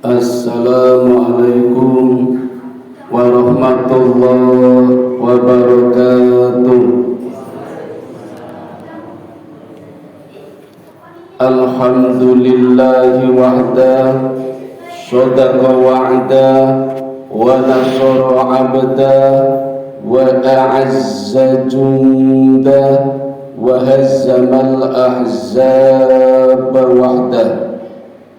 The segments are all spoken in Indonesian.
Assalamualaikum warahmatullahi wabarakatuh. Alhamdulillahi wahda, sadaqa wa'da, wa nasara abda, wa a'azza junda, wa hazzamal ahzab wahda.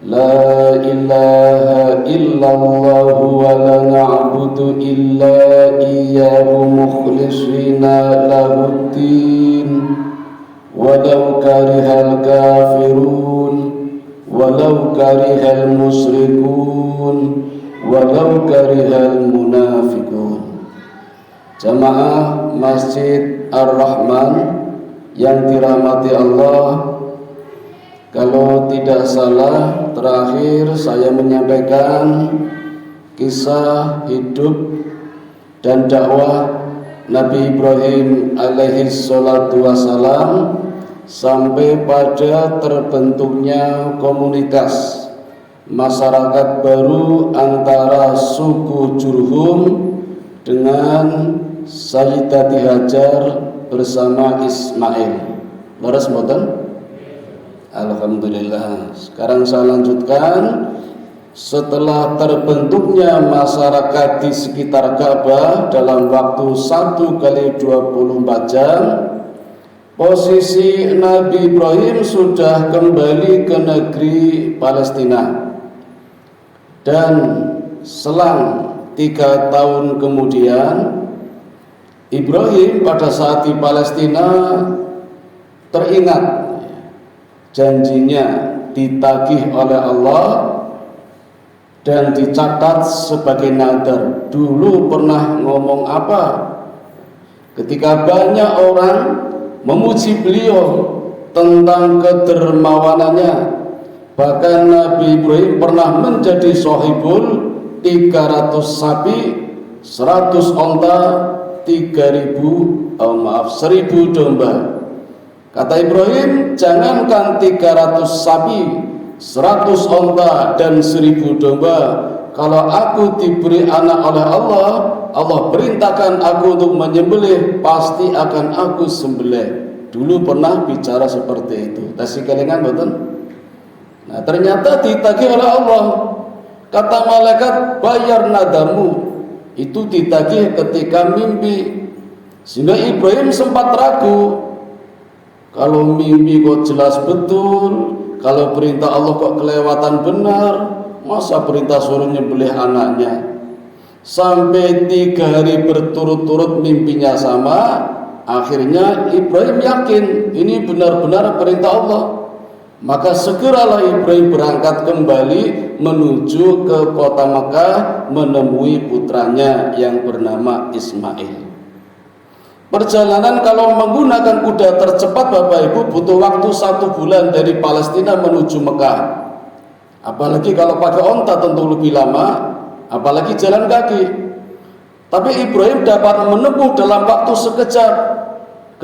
La ilaha illallah wa la na'budu illa iyyahu mukhlishina lahuddin walau karihal kafirun walau karihal musyrikun walau karihal munafikun. Jamaah Masjid Ar-Rahman yang dirahmati Allah, kalau tidak salah, terakhir saya menyampaikan kisah hidup dan dakwah Nabi Ibrahim alaihi salatu wassalam sampai pada terbentuknya komunitas masyarakat baru antara suku Jurhum dengan Sayyidati Hajar bersama Ismail. Leres mboten? Alhamdulillah. Sekarang saya lanjutkan. Setelah terbentuknya masyarakat di sekitar Ka'bah dalam waktu 1x24 jam, posisi Nabi Ibrahim sudah kembali ke negeri Palestina. Dan selang 3 tahun kemudian, Ibrahim pada saat di Palestina teringat janjinya ditagih oleh Allah dan dicatat sebagai nadar. Dulu pernah ngomong apa? Ketika banyak orang memuji beliau tentang kedermawanannya, bahkan Nabi Ibrahim pernah menjadi sohibul 300 sapi, 100 onta, 1000 domba. Kata Ibrahim, jangankan 300 sapi, 100 onta dan 1000 domba, kalau aku diberi anak oleh Allah, Allah perintahkan aku untuk menyembelih, pasti akan aku sembelih. Dulu pernah bicara seperti itu. Tasih kelingan betul? Nah, ternyata ditagih oleh Allah. Kata malaikat, bayar nadarmu. Itu ditagih ketika mimpi. Sehingga Ibrahim sempat ragu. Kalau mimpi kok jelas betul, kalau perintah Allah kok kelewatan benar, masa perintah suruh nyembelih anaknya. Sampai 3 hari berturut-turut mimpinya sama. Akhirnya Ibrahim yakin ini benar-benar perintah Allah. Maka segeralah Ibrahim berangkat kembali menuju ke kota Makkah, menemui putranya yang bernama Ismail. Perjalanan kalau menggunakan kuda tercepat Bapak Ibu butuh waktu 1 bulan dari Palestina menuju Mekah. Apalagi kalau pakai onta tentu lebih lama, apalagi jalan kaki. Tapi Ibrahim dapat menempuh dalam waktu sekejap.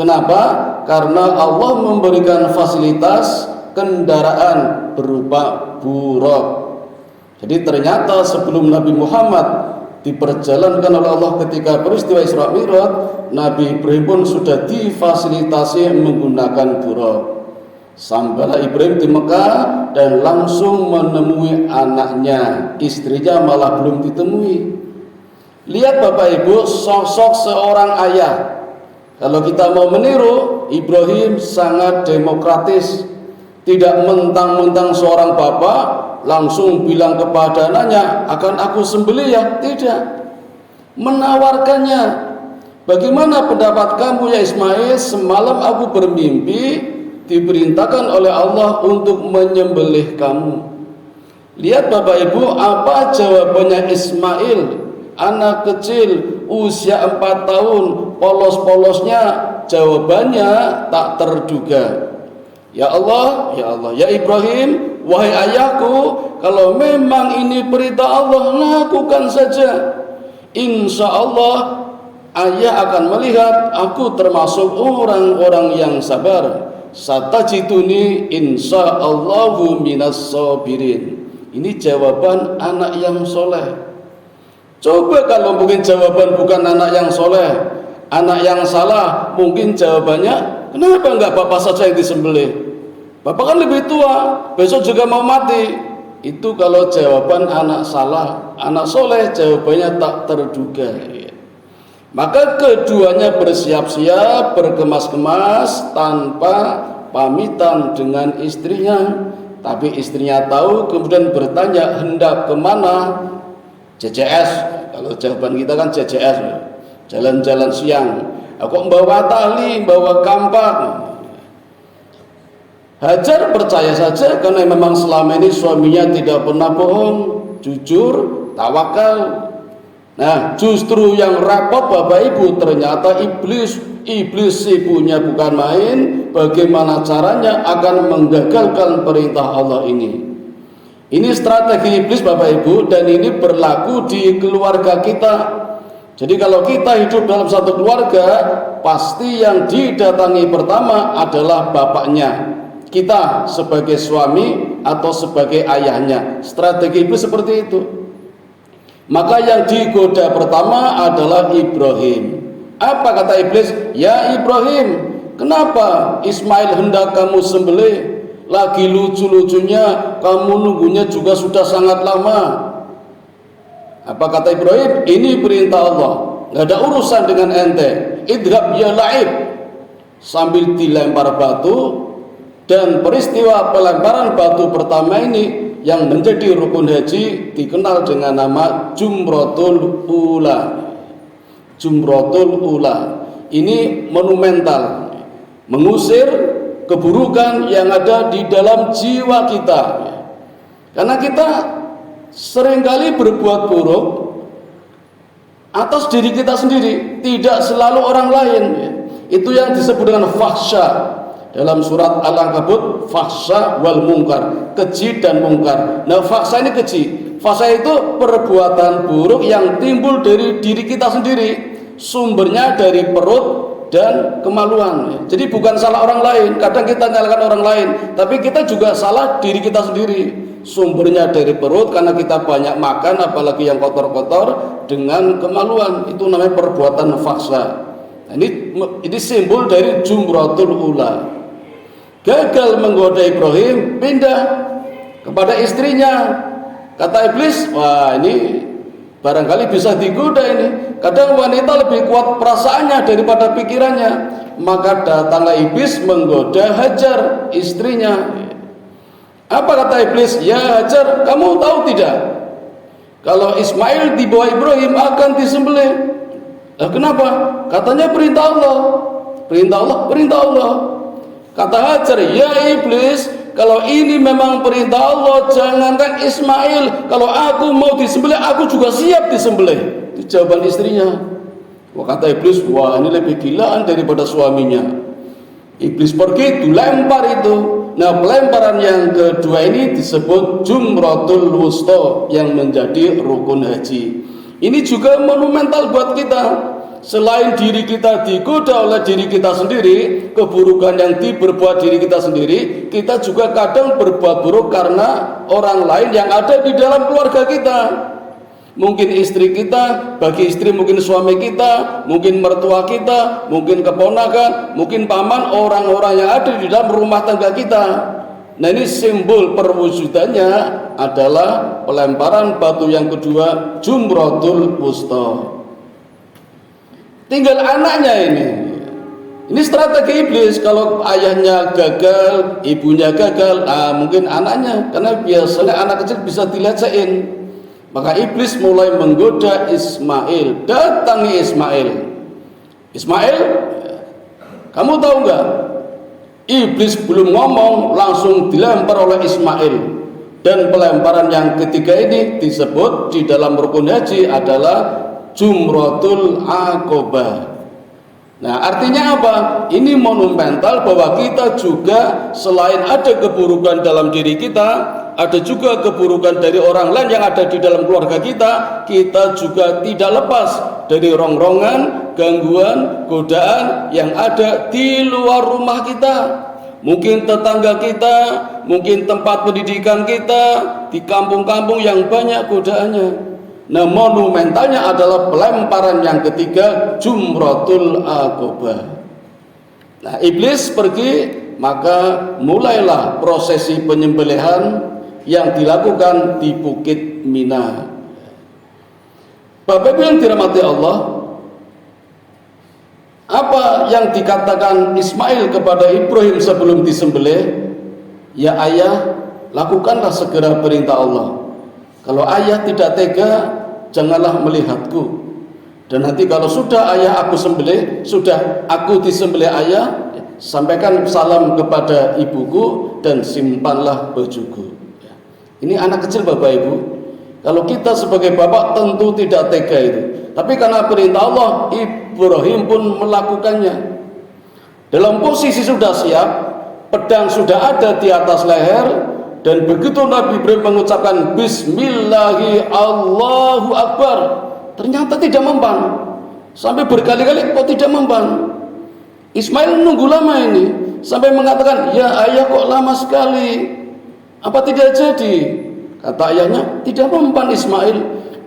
Kenapa? Karena Allah memberikan fasilitas kendaraan berupa buraq. Jadi ternyata sebelum Nabi Muhammad diperjalankan oleh Allah ketika peristiwa Isra Mi'raj, Nabi Ibrahim pun sudah difasilitasi menggunakan buraq. Sampailah Ibrahim di Mekah dan langsung menemui anaknya. Istrinya malah belum ditemui. Lihat Bapak Ibu, sosok seorang ayah. Kalau kita mau meniru, Ibrahim sangat demokratis. Tidak mentang-mentang seorang bapak langsung bilang kepada anaknya, akan aku sembelih ya. Tidak. Menawarkannya, bagaimana pendapat kamu ya Ismail? Semalam aku bermimpi diperintahkan oleh Allah untuk menyembelih kamu. Lihat Bapak Ibu, apa jawabannya Ismail, anak kecil usia 4 tahun, polos-polosnya jawabannya tak terduga. Ya Allah, ya Ibrahim, wahai ayahku, kalau memang ini perintah Allah, lakukan saja. Insya Allah ayah akan melihat aku termasuk orang-orang yang sabar. Satajiduni insya'allahu minas sabirin. Ini jawaban anak yang soleh. Coba kalau mungkin jawaban bukan anak yang soleh, anak yang salah, mungkin jawabannya, kenapa enggak bapak saja yang disembelih? Bapak kan lebih tua, besok juga mau mati. Itu kalau jawaban anak salah. Anak soleh jawabannya tak terduga. Maka keduanya bersiap-siap, berkemas-kemas tanpa pamitan dengan istrinya. Tapi istrinya tahu, kemudian bertanya, hendak kemana? JJS, kalau jawaban kita kan JJS, jalan-jalan siang. Aku membawa tali, membawa kampak. Hajar percaya saja karena memang selama ini suaminya tidak pernah bohong, jujur, tawakal. Nah, justru yang repot Bapak Ibu ternyata iblis ibunya bukan main. Bagaimana caranya akan menggagalkan perintah Allah ini? Ini strategi iblis Bapak Ibu, dan ini berlaku di keluarga kita. Jadi kalau kita hidup dalam satu keluarga, pasti yang didatangi pertama adalah bapaknya, kita sebagai suami atau sebagai ayahnya. Strategi iblis seperti itu. Maka yang digoda pertama adalah Ibrahim. Apa kata iblis? Ya Ibrahim, kenapa Ismail hendak kamu sembelih? Lagi lucu-lucunya kamu nunggunya juga sudah sangat lama. Apa kata Ibrahim? Ini perintah Allah, nggak ada urusan dengan ente. Idhab ya la'ib. Sambil dilempar batu. Dan peristiwa pelemparan batu pertama ini yang menjadi rukun haji dikenal dengan nama Jumratul Ula. Jumratul Ula ini monumental, mengusir keburukan yang ada di dalam jiwa kita. Karena kita seringkali berbuat buruk atas diri kita sendiri, tidak selalu orang lain. Itu yang disebut dengan fahsya. Dalam surat Al-Ankabut, fahsya wal mungkar, keji dan mungkar. Nah, fahsya ini keji. Fahsya itu perbuatan buruk yang timbul dari diri kita sendiri, sumbernya dari perut dan kemaluan. Jadi bukan salah orang lain. Kadang kita nyalakan orang lain, tapi kita juga salah diri kita sendiri. Sumbernya dari perut karena kita banyak makan, apalagi yang kotor-kotor, dengan kemaluan. Itu namanya perbuatan fahsya. Nah, ini simbol dari Jumratul Ula. Gagal menggoda Ibrahim, pindah kepada istrinya. Kata iblis, wah ini barangkali bisa digoda ini. Kadang wanita lebih kuat perasaannya daripada pikirannya. Maka datanglah iblis menggoda Hajar, istrinya. Apa kata iblis? Ya Hajar, kamu tahu tidak, kalau Ismail di bawah Ibrahim akan disembelih. Kenapa? Katanya perintah Allah. Perintah Allah, perintah Allah. Kata Hajar, ya iblis, kalau ini memang perintah Allah, jangankan Ismail, kalau aku mau disembelih, aku juga siap disembelih. Itu jawaban istrinya. Wah, kata iblis, wah ini lebih gilaan daripada suaminya. Iblis pergi, dilempar itu. Nah, pelemparan yang kedua ini disebut Jumratul Wusta, yang menjadi rukun haji. Ini juga monumental buat kita. Selain diri kita digoda oleh diri kita sendiri, keburukan yang diperbuat diri kita sendiri, kita juga kadang berbuat buruk karena orang lain yang ada di dalam keluarga kita. Mungkin istri kita, bagi istri mungkin suami kita, mungkin mertua kita, mungkin keponakan, mungkin paman, orang-orang yang ada di dalam rumah tangga kita. Nah, ini simbol perwujudannya adalah pelemparan batu yang kedua, Jumratul Wusta. Tinggal anaknya ini. Ini strategi iblis. Kalau ayahnya gagal, ibunya gagal, nah mungkin anaknya, karena biasanya anak kecil bisa dilecehin. Maka iblis mulai menggoda Ismail. Datangi Ismail. Ismail, kamu tahu nggak? Iblis belum ngomong, langsung dilempar oleh Ismail. Dan pelemparan yang ketiga ini disebut di dalam rukun haji adalah Jumratul Aqobah. Nah, artinya apa? Ini monumental bahwa kita juga selain ada keburukan dalam diri kita, ada juga keburukan dari orang lain yang ada di dalam keluarga kita. Kita juga tidak lepas dari rongrongan, gangguan, godaan yang ada di luar rumah kita. mungkin tetangga kita, mungkin tempat pendidikan kita, di kampung-kampung yang banyak godaannya. Nah, monumentalnya adalah pelemparan yang ketiga, Jumratul Aqabah. Nah, iblis pergi, maka mulailah prosesi penyembelihan yang dilakukan di Bukit Mina. Bapak Ibu yang dirahmati Allah, apa yang dikatakan Ismail kepada Ibrahim sebelum disembelih? Ya ayah, lakukanlah segera perintah Allah. Kalau ayah tidak tega, janganlah melihatku. Dan nanti kalau sudah ayah aku sembelih, sudah aku disembelih ayah, sampaikan salam kepada ibuku dan simpanlah bajuku. Ini anak kecil Bapak Ibu. Kalau kita sebagai bapak tentu tidak tega itu. Tapi karena perintah Allah, Ibrahim pun melakukannya. Dalam posisi sudah siap, pedang sudah ada di atas leher. Dan begitu Nabi Ibrahim mengucapkan Bismillahi Allahu Akbar, ternyata tidak mempan. Sampai berkali-kali kok tidak mempan. Ismail menunggu lama ini, sampai mengatakan, ya ayah kok lama sekali, apa tidak jadi? Kata ayahnya, tidak mempan Ismail.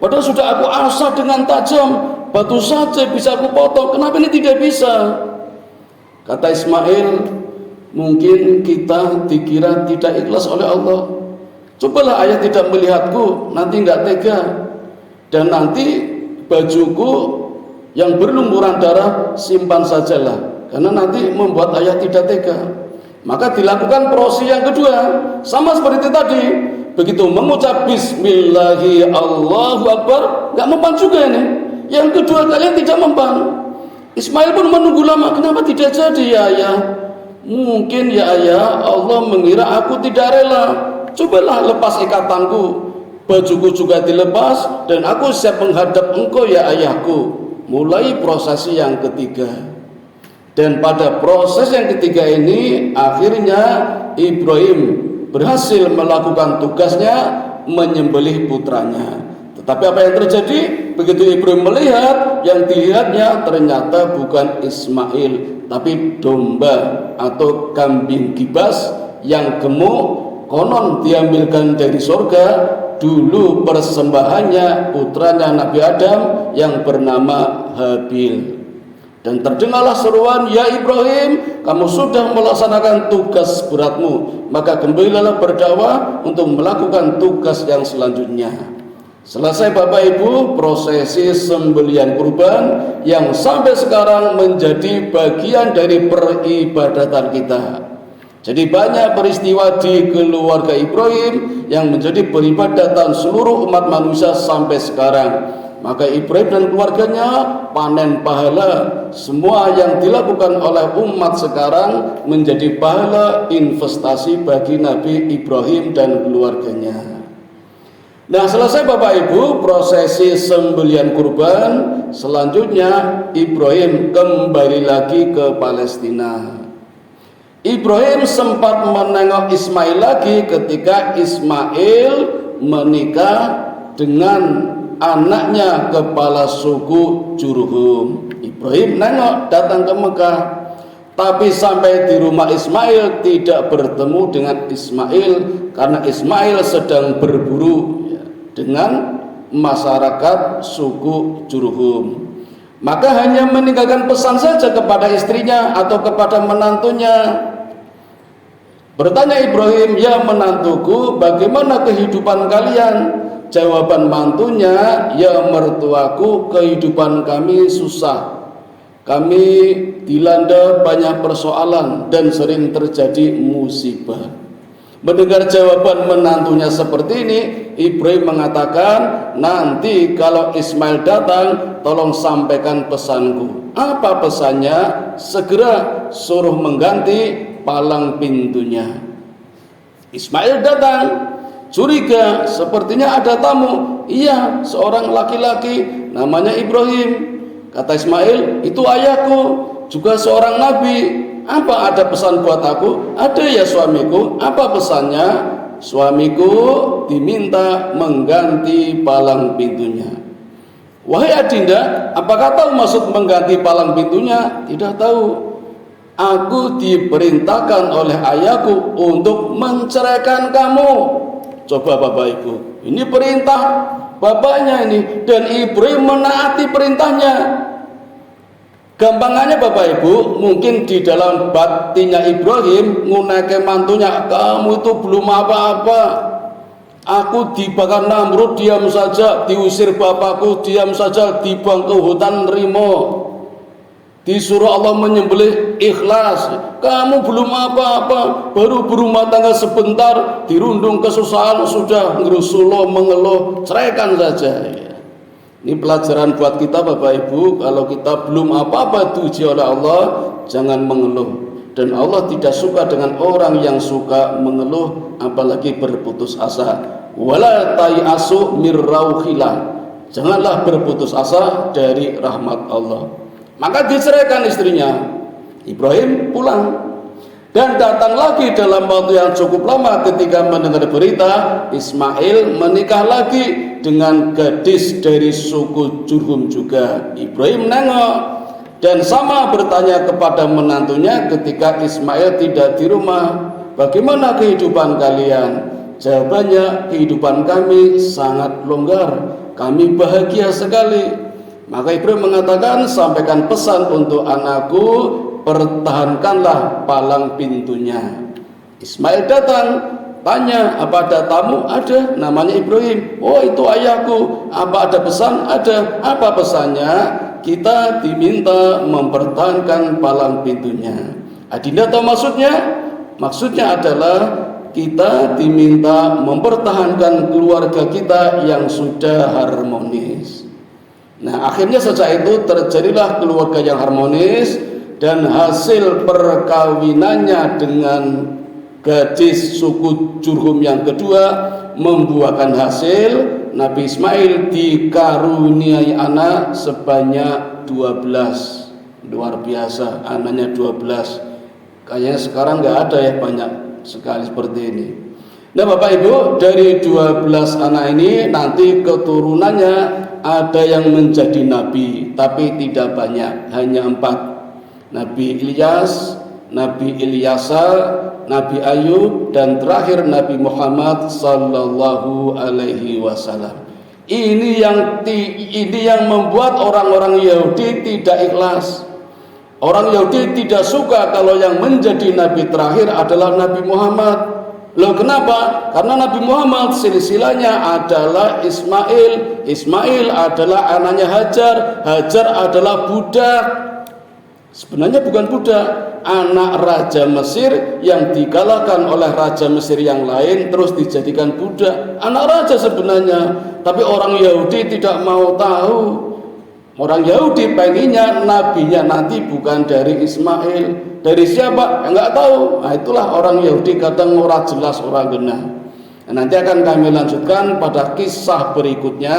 Padahal sudah aku asah dengan tajam, batu saja bisa aku potong, kenapa ini tidak bisa? Kata Ismail, mungkin kita dikira tidak ikhlas oleh Allah. Cobalah ayah tidak melihatku, nanti enggak tega. Dan nanti bajuku yang berlumuran darah simpan sajalah, karena nanti membuat ayah tidak tega. Maka dilakukan proses yang kedua, sama seperti tadi. Begitu mengucap Bismillahi Allahu Akbar, enggak mempan juga ini. Yang kedua kalian tidak mempan. Ismail pun menunggu lama, kenapa tidak jadi ya ayah? Mungkin ya ayah, Allah mengira aku tidak rela. Cobalah lepas ikatanku, bajuku juga dilepas, dan aku siap menghadap engkau ya ayahku. Mulai prosesi yang ketiga. Dan pada proses yang ketiga ini, akhirnya Ibrahim berhasil melakukan tugasnya, menyembelih putranya. Tetapi apa yang terjadi? Begitu Ibrahim melihat, yang dilihatnya ternyata bukan Ismail, tapi domba atau kambing kibas yang gemuk, konon diambilkan dari surga. Dulu persembahannya putranya Nabi Adam yang bernama Habil. Dan terdengarlah seruan, ya Ibrahim, kamu sudah melaksanakan tugas beratmu, maka kembalilah berdakwah untuk melakukan tugas yang selanjutnya. Selesai Bapak Ibu prosesi sembelihan kurban yang sampai sekarang menjadi bagian dari peribadatan kita. Jadi banyak peristiwa di keluarga Ibrahim yang menjadi peribadatan seluruh umat manusia sampai sekarang. Maka Ibrahim dan keluarganya panen pahala. Semua yang dilakukan oleh umat sekarang menjadi pahala investasi bagi Nabi Ibrahim dan keluarganya. Nah, selesai Bapak Ibu prosesi sembelihan kurban, selanjutnya Ibrahim kembali lagi ke Palestina. Ibrahim sempat menengok Ismail lagi ketika Ismail menikah dengan anaknya kepala suku Jurhum. Ibrahim nengok datang ke Mekah, tapi sampai di rumah Ismail tidak bertemu dengan Ismail karena Ismail sedang berburu dengan masyarakat suku Jurhum. Maka hanya meninggalkan pesan saja kepada istrinya atau kepada menantunya. Bertanya Ibrahim, ya menantuku, bagaimana kehidupan kalian? Jawaban mantunya, ya mertuaku, kehidupan kami susah. Kami dilanda banyak persoalan dan sering terjadi musibah. Mendengar jawaban menantunya seperti ini, Ibrahim mengatakan, nanti kalau Ismail datang, tolong sampaikan pesanku. Apa pesannya? Segera suruh mengganti palang pintunya. Ismail datang, curiga, sepertinya ada tamu. Iya, seorang laki-laki namanya Ibrahim. Kata Ismail, itu ayahku, juga seorang nabi. Apa ada pesan buat aku? Ada ya suamiku. Apa pesannya? Suamiku diminta mengganti palang pintunya. Wahai adinda, apakah tahu maksud mengganti palang pintunya? Tidak tahu. Aku diperintahkan oleh ayahku untuk menceraikan kamu. Coba Bapak Ibu, ini perintah bapaknya ini, dan Ibrahim menaati perintahnya. Gampangannya Bapak Ibu, mungkin di dalam batinnya Ibrahim ngunake mantunya, kamu itu belum apa-apa. Aku dibakar Namrud diam saja, diusir bapakku diam saja, dibuang ke hutan Rimo. Disuruh Allah menyembelih ikhlas. Kamu belum apa-apa, baru berumah tangga sebentar, dirundung kesusahan sudah ngerusuloh mengeluh, ceraikan saja. Ini pelajaran buat kita Bapak Ibu, kalau kita belum apa-apa diuji oleh Allah, jangan mengeluh. Dan Allah tidak suka dengan orang yang suka mengeluh, apalagi berputus asa. Wala tayasu mir rauhillah. Janganlah berputus asa dari rahmat Allah. Maka diceraikan istrinya. Ibrahim pulang dan datang lagi dalam waktu yang cukup lama. Ketika mendengar berita Ismail menikah lagi dengan gadis dari suku Jurhum juga. Ibrahim nengok dan sama bertanya kepada menantunya ketika Ismail tidak di rumah, bagaimana kehidupan kalian? Jawabannya, kehidupan kami sangat longgar, kami bahagia sekali. Maka Ibrahim mengatakan, sampaikan pesan untuk anakku, pertahankanlah palang pintunya. Ismail datang, tanya, apa ada tamu? Ada, namanya Ibrahim. Oh, itu ayahku. Apa ada pesan? Ada. Apa pesannya? Kita diminta mempertahankan palang pintunya. Adinda tahu maksudnya? Maksudnya adalah kita diminta mempertahankan keluarga kita yang sudah harmonis. Nah, akhirnya sejak itu terjadilah keluarga yang harmonis, dan hasil perkawinannya dengan gadis suku Jurhum yang kedua membuahkan hasil. Nabi Ismail dikaruniai anak sebanyak 12. Luar biasa, anaknya 12. Kayaknya sekarang nggak ada ya, banyak sekali seperti ini. Nah Bapak Ibu, dari 12 anak ini nanti keturunannya ada yang menjadi nabi, tapi tidak banyak, hanya 4. Nabi Ilyas, Nabi Ilyasa, Nabi Ayub, dan terakhir Nabi Muhammad sallallahu alaihi wasallam. Ini yang membuat orang-orang Yahudi tidak ikhlas. Orang Yahudi tidak suka kalau yang menjadi nabi terakhir adalah Nabi Muhammad. Loh kenapa? Karena Nabi Muhammad silsilahnya adalah Ismail. Ismail adalah anaknya Hajar. Hajar adalah budak. Sebenarnya bukan budak, anak Raja Mesir yang dikalahkan oleh Raja Mesir yang lain terus dijadikan budak. Anak raja sebenarnya, tapi orang Yahudi tidak mau tahu. Orang Yahudi pengennya nabinya nanti bukan dari Ismail. Dari siapa? Enggak tahu. Nah, itulah orang Yahudi kadang ora jelas, ora genah. Nah, nanti akan kami lanjutkan pada kisah berikutnya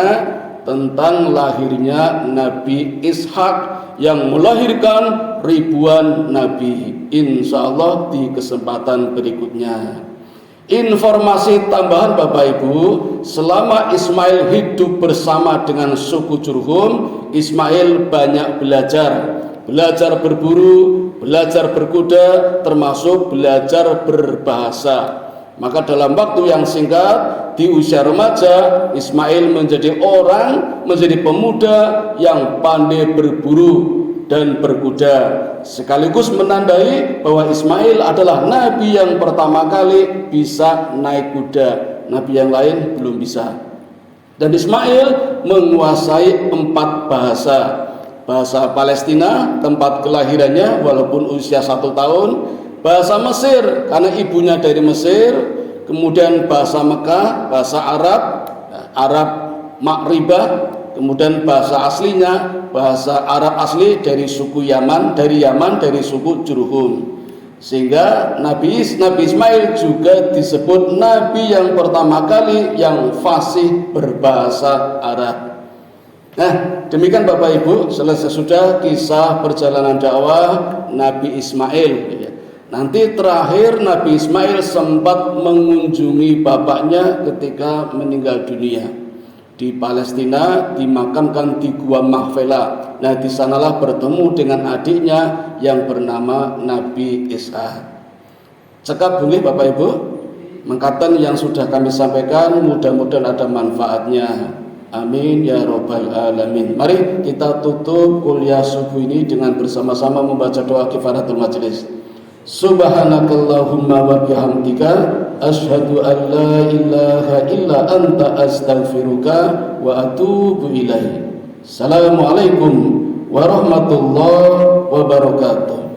tentang lahirnya Nabi Ishak yang melahirkan ribuan nabi. Insya Allah di kesempatan berikutnya. Informasi tambahan Bapak Ibu, selama Ismail hidup bersama dengan suku Jurhum, Ismail banyak belajar berburu, belajar berkuda, termasuk belajar berbahasa. Maka dalam waktu yang singkat, di usia remaja, Ismail menjadi pemuda yang pandai berburu dan berkuda, sekaligus menandai bahwa Ismail adalah nabi yang pertama kali bisa naik kuda. Nabi yang lain belum bisa. Dan Ismail menguasai 4 bahasa. Bahasa Palestina, tempat kelahirannya, walaupun usia 1 tahun. Bahasa Mesir, karena ibunya dari Mesir. Kemudian bahasa Mekah, bahasa Arab Maghribah. Kemudian bahasa aslinya, bahasa Arab asli dari suku Yaman, dari suku Jurhum. Sehingga Nabi Ismail juga disebut nabi yang pertama kali yang fasih berbahasa Arab. Nah, demikian Bapak Ibu, selesai sudah kisah perjalanan dakwah Nabi Ismail. Nanti terakhir Nabi Ismail sempat mengunjungi bapaknya ketika meninggal dunia. di Palestina, dimakamkan di Gua Mahfela. Nah, di sanalah bertemu dengan adiknya yang bernama Nabi Ishaq. Cekap boleh Bapak Ibu? Mengatakan yang sudah kami sampaikan mudah-mudahan ada manfaatnya. Amin ya robbal alamin. Mari kita tutup kuliah subuh ini dengan bersama-sama membaca doa kifaratul majelis. Subhanakallahumma wa bihamdika asyhadu an la ilaha illa anta astaghfiruka wa atubu ilaik. Assalamualaikum warahmatullahi wabarakatuh.